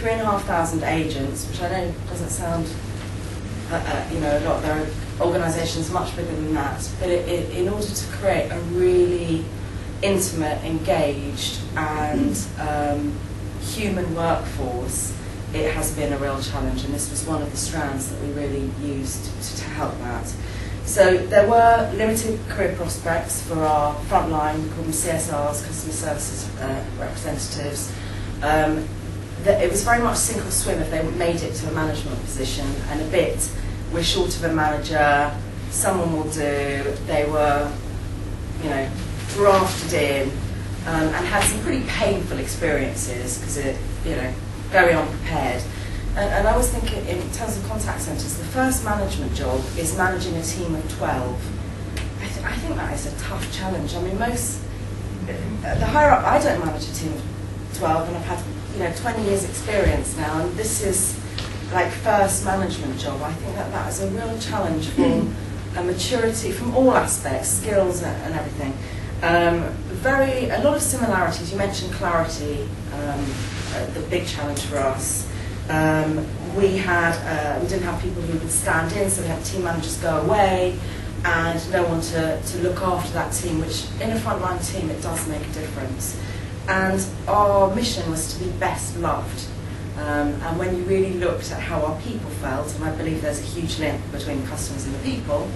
3,500 agents, which I know doesn't sound a lot. There are organisations much bigger than that, but in order to create a really intimate, engaged and human workforce, it has been a real challenge, and this was one of the strands that we really used to help that. So there were limited career prospects for our frontline, we call them CSRs, customer services representatives. It was very much sink or swim if they made it to a management position, and a bit, we're short of a manager, someone will do. They were, drafted in and had some pretty painful experiences because very unprepared. And I was thinking, in terms of contact centres, the first management job is managing a team of 12. I think that is a tough challenge. I mean, the higher up, I don't manage a team of 12, and I've had 20 years experience now, and this is like first management job. I think that is a real challenge for a maturity from all aspects, skills and everything. A lot of similarities. You mentioned clarity, the big challenge for us. We didn't have people who would stand in, so we had team managers go away and no one to look after that team, which in a frontline team it does make a difference. And our mission was to be best loved. And when you really looked at how our people felt, and I believe there's a huge link between the customers and the people,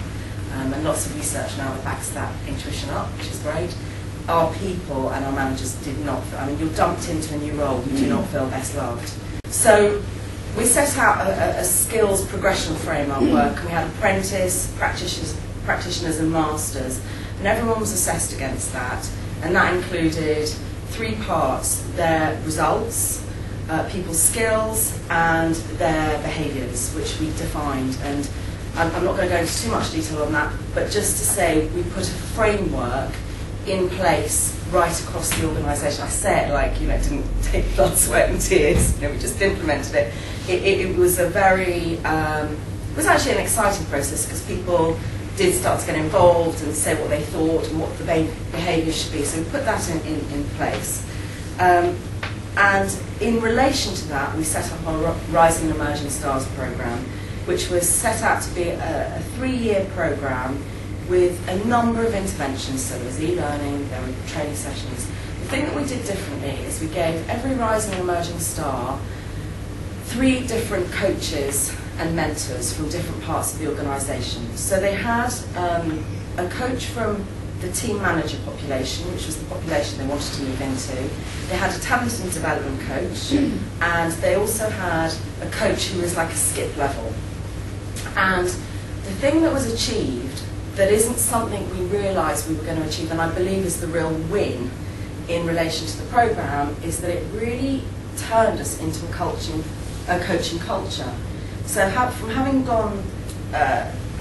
and lots of research now that backs that intuition up, which is great. Our people and our managers did not feel, you're dumped into a new role, you do not feel best loved. So we set out a skills progression framework. We had apprentice, practitioners and masters, and everyone was assessed against that. And that included 3 parts: their results, people's skills, and their behaviours, which we defined. And I'm not going to go into too much detail on that, but just to say we put a framework in place right across the organisation. I say it like, it didn't take blood, sweat and tears, we just implemented it. It was a very, it was actually an exciting process because people did start to get involved and say what they thought and what the behaviour should be. So we put that in place. And in relation to that, we set up our Rising and Emerging Stars programme, which was set out to be a 3-year programme with a number of interventions. So there was e-learning, there were training sessions. The thing that we did differently is we gave every Rising and Emerging Star 3 different coaches and mentors from different parts of the organisation. So they had a coach from the team manager population, which was the population they wanted to move into. They had a talent and development coach, and they also had a coach who was like a skip level. And the thing that was achieved that isn't something we realised we were going to achieve, and I believe is the real win in relation to the programme, is that it really turned us into a coaching culture. So from having gone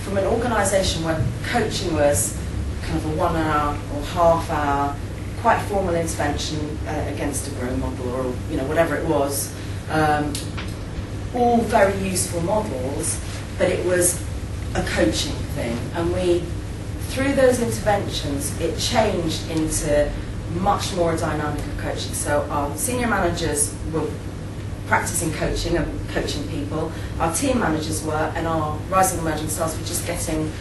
from an organisation where coaching was kind of a 1 hour or half hour, quite formal intervention against a grown model or whatever it was, all very useful models, but it was a coaching thing. And through those interventions, it changed into much more a dynamic of coaching. So our senior managers were practicing coaching and coaching people, our team managers were, and our Rising and Emerging Stars were just getting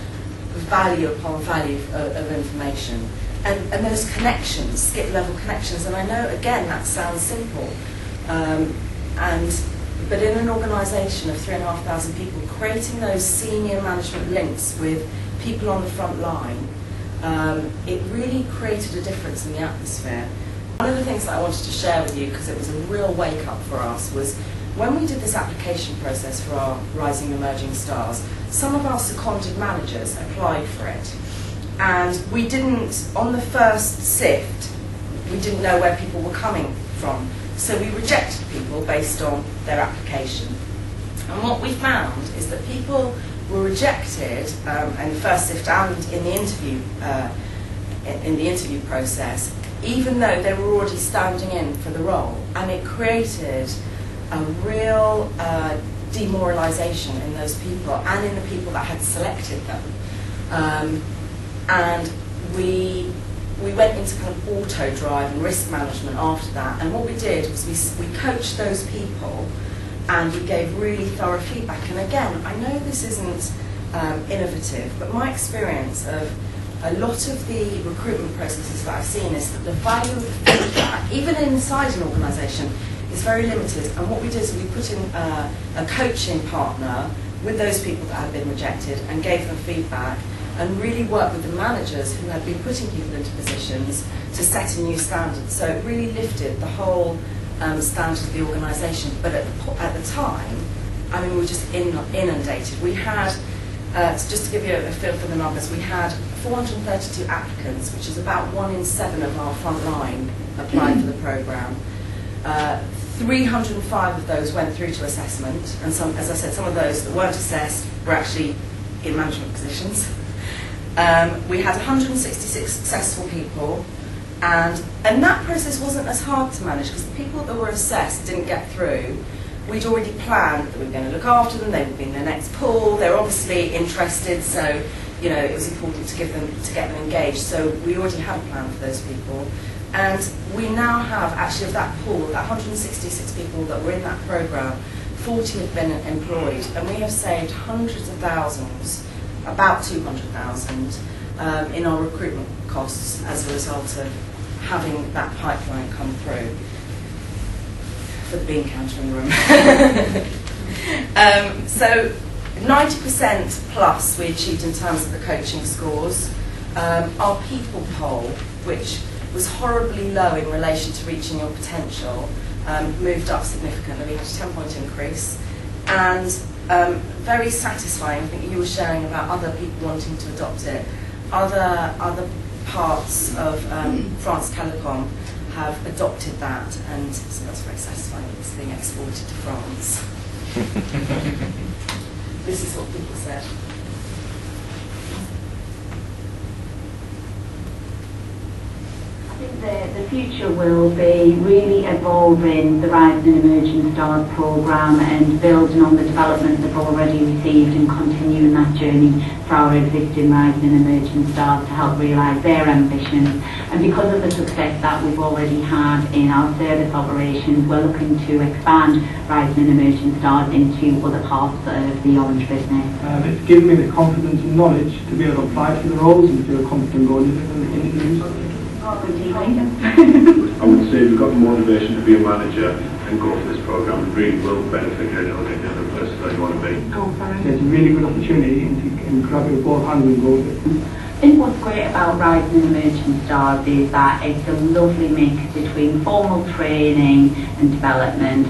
value upon value of information. And those connections, skip level connections, and I know again that sounds simple, but in an organisation of 3,500 people, creating those senior management links with people on the front line, it really created a difference in the atmosphere. One of the things that I wanted to share with you, because it was a real wake-up for us, was when we did this application process for our Rising and Emerging Stars, some of our seconded managers applied for it. And we didn't, on the first sift, we didn't know where people were coming from. So we rejected people based on their application. And what we found is that people were rejected in the first sift and in the interview process, even though they were already standing in for the role. And it created a real demoralisation in those people and in the people that had selected them. And we we went into kind of auto drive and risk management after that, and what we did was we coached those people and we gave really thorough feedback. And again, I know this isn't innovative, but my experience of a lot of the recruitment processes that I've seen is that the value of the feedback, even inside an organisation, is very limited. And what we did is we put in a coaching partner with those people that had been rejected and gave them feedback, and really worked with the managers who had been putting people into positions to set a new standard. So it really lifted the whole standard of the organisation. But at the time, I mean, we were just inundated. We had, just to give you a feel for the numbers, we had 432 applicants, which is about 1 in 7 of our front line applied for the programme. 305 of those went through to assessment, and some, as I said, some of those that weren't assessed were actually in management positions. We had 166 successful people, and that process wasn't as hard to manage because the people that were assessed didn't get through. We'd already planned that we were going to look after them, they would be in the next pool, they're obviously interested, so you know, it was important to get them engaged, so we already had a plan for those people. And we now have, actually, of that pool, that 166 people that were in that programme, 40 have been employed, and we have saved hundreds of thousands, about 200,000, in our recruitment costs as a result of having that pipeline come through for the bean counter in the room. So 90% plus we achieved in terms of the coaching scores. Our people poll, which was horribly low in relation to reaching your potential, moved up significantly. We had a 10-point increase. And very satisfying, I think you were sharing about other people wanting to adopt it. Other parts of France Telecom have adopted that, and so that's very satisfying. It's being exported to France. This is what people said. I think the future will be really evolving the Rising and Emerging Stars programme and building on the development they've already received and continuing that journey for our existing Rising and Emerging Stars to help realise their ambitions. And because of the success that we've already had in our service operations, we're looking to expand Rising and Emerging Stars into other parts of the Orange business. It's given me the confidence and knowledge to be able to apply for the roles and feel confident going into the interviews. I I would say we've got the motivation to be a manager and go for this programme. It really will benefit you and get the person that you want to be. It's a really good opportunity and grab it with both hands and go with it. I think what's great about Rising and Emerging Stars is that it's a lovely mix between formal training and development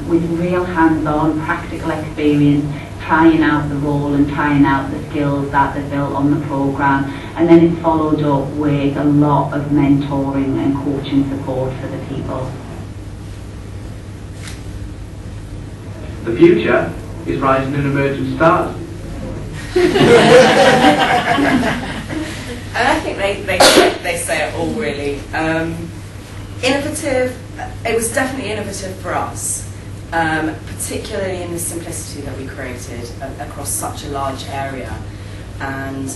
with real hands-on practical experience, trying out the role and trying out the skills that they've built on the programme, and then it's followed up with a lot of mentoring and coaching support for the people. The future is Rising and Emerging Stars. And I think they say it all really. Innovative, it was definitely innovative for us, particularly in the simplicity that we created across such a large area. And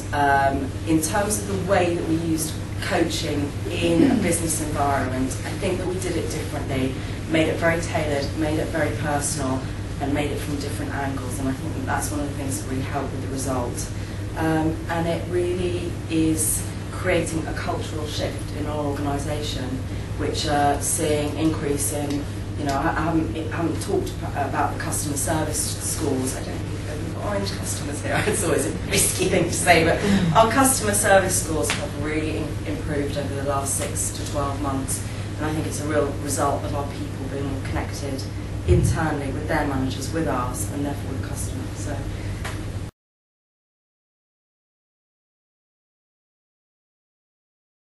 in terms of the way that we used coaching in a business environment, I think that we did it differently, made it very tailored, made it very personal, and made it from different angles. And I think that that's one of the things that really helped with the result. And it really is creating a cultural shift in our organisation, which seeing increase in, you know, I haven't talked about the customer service scores. I don't think we've got Orange customers here. It's always a risky thing to say, but our customer service scores have really improved over the last 6 to 12 months. And I think it's a real result of our people being connected internally with their managers, with ours, and therefore with customers. So